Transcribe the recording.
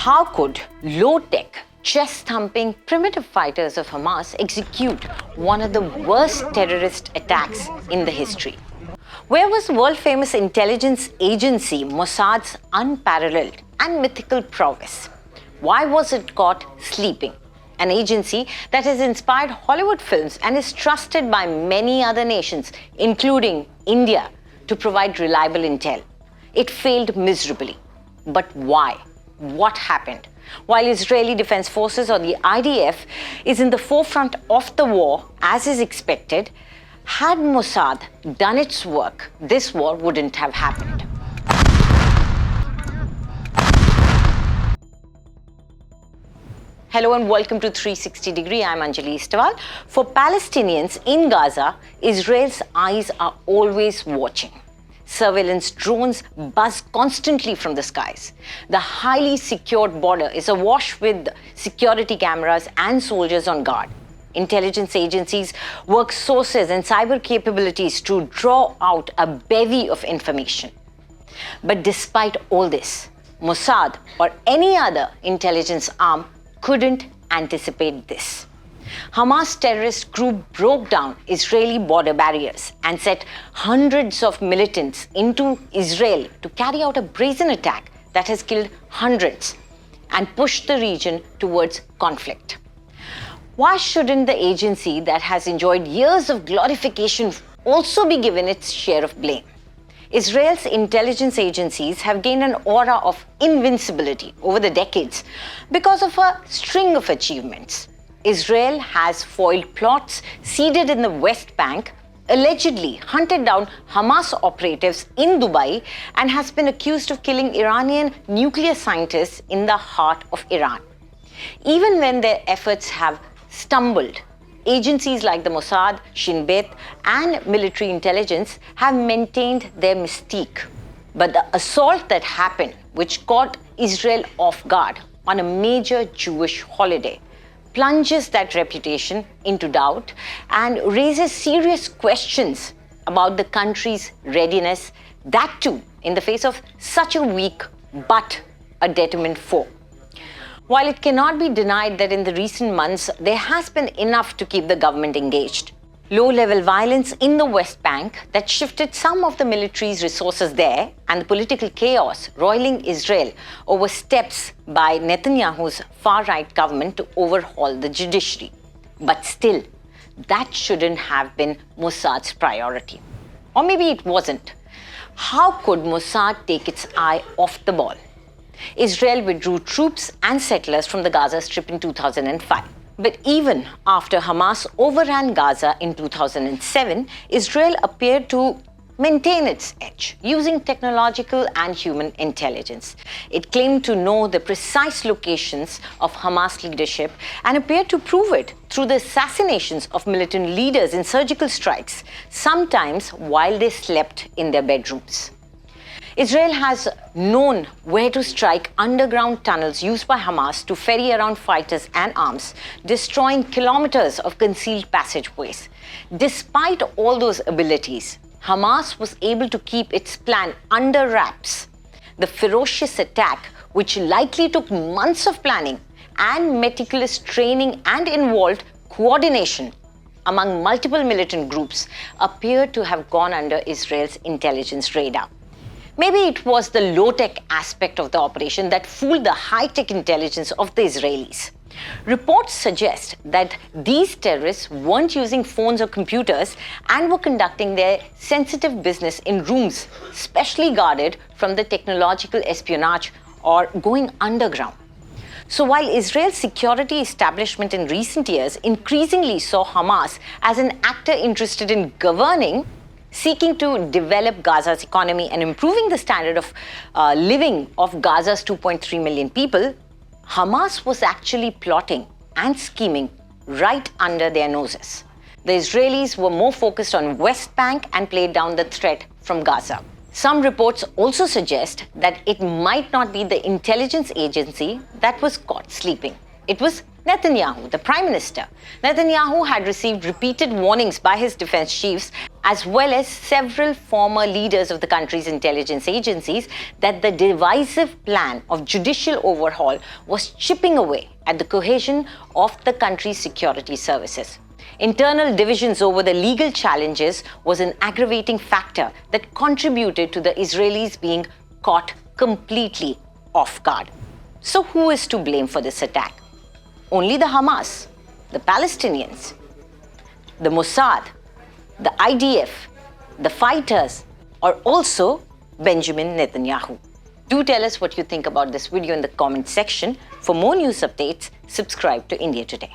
How could low-tech, chest-thumping primitive fighters of Hamas execute one of the worst terrorist attacks in the history? Where was world-famous intelligence agency Mossad's unparalleled and mythical prowess? Why was it caught sleeping? An agency that has inspired Hollywood films and is trusted by many other nations, including India, to provide reliable intel. It failed miserably. But why? What happened? While Israeli Defense Forces or the IDF is in the forefront of the war, as is expected, had Mossad done its work, this war wouldn't have happened. Hello and welcome to 360 Degree. I'm Anjali Istawal. For Palestinians in Gaza, Israel's eyes are always watching. Surveillance drones buzz constantly from the skies. The highly secured border is awash with security cameras and soldiers on guard. Intelligence agencies work sources and cyber capabilities to draw out a bevy of information. But despite all this, Mossad or any other intelligence arm couldn't anticipate this. Hamas terrorist group broke down Israeli border barriers and set hundreds of militants into Israel to carry out a brazen attack that has killed hundreds and pushed the region towards conflict. Why shouldn't the agency that has enjoyed years of glorification also be given its share of blame? Israel's intelligence agencies have gained an aura of invincibility over the decades because of a string of achievements. Israel has foiled plots seeded in the West Bank, allegedly hunted down Hamas operatives in Dubai, and has been accused of killing Iranian nuclear scientists in the heart of Iran. Even when their efforts have stumbled, agencies like the Mossad, Shin Bet, and military intelligence have maintained their mystique. But the assault that happened, which caught Israel off guard on a major Jewish holiday, plunges that reputation into doubt and raises serious questions about the country's readiness, that too in the face of such a weak but a determined foe. While it cannot be denied that in the recent months there has been enough to keep the government engaged. Low-level violence in the West Bank that shifted some of the military's resources there, and the political chaos roiling Israel over steps by Netanyahu's far-right government to overhaul the judiciary. But still, that shouldn't have been Mossad's priority. Or maybe it wasn't. How could Mossad take its eye off the ball? Israel withdrew troops and settlers from the Gaza Strip in 2005. But even after Hamas overran Gaza in 2007, Israel appeared to maintain its edge using technological and human intelligence. It claimed to know the precise locations of Hamas leadership and appeared to prove it through the assassinations of militant leaders in surgical strikes, sometimes while they slept in their bedrooms. Israel has known where to strike underground tunnels used by Hamas to ferry around fighters and arms, destroying kilometers of concealed passageways. Despite all those abilities, Hamas was able to keep its plan under wraps. The ferocious attack, which likely took months of planning and meticulous training and involved coordination among multiple militant groups, appeared to have gone under Israel's intelligence radar. Maybe it was the low-tech aspect of the operation that fooled the high-tech intelligence of the Israelis. Reports suggest that these terrorists weren't using phones or computers and were conducting their sensitive business in rooms specially guarded from the technological espionage or going underground. So while Israel's security establishment in recent years increasingly saw Hamas as an actor interested in governing, seeking to develop Gaza's economy and improving the standard of living of Gaza's 2.3 million people, Hamas was actually plotting and scheming right under their noses. The Israelis were more focused on West Bank and played down the threat from Gaza. Some reports also suggest that it might not be the intelligence agency that was caught sleeping. It was Netanyahu, the Prime Minister. Netanyahu had received repeated warnings by his defense chiefs as well as several former leaders of the country's intelligence agencies that the divisive plan of judicial overhaul was chipping away at the cohesion of the country's security services. Internal divisions over the legal challenges was an aggravating factor that contributed to the Israelis being caught completely off guard. So who is to blame for this attack? Only the Hamas, the Palestinians, the Mossad, the IDF, the fighters, or also Benjamin Netanyahu? Do tell us what you think about this video in the comment section. For more news updates, subscribe to India Today.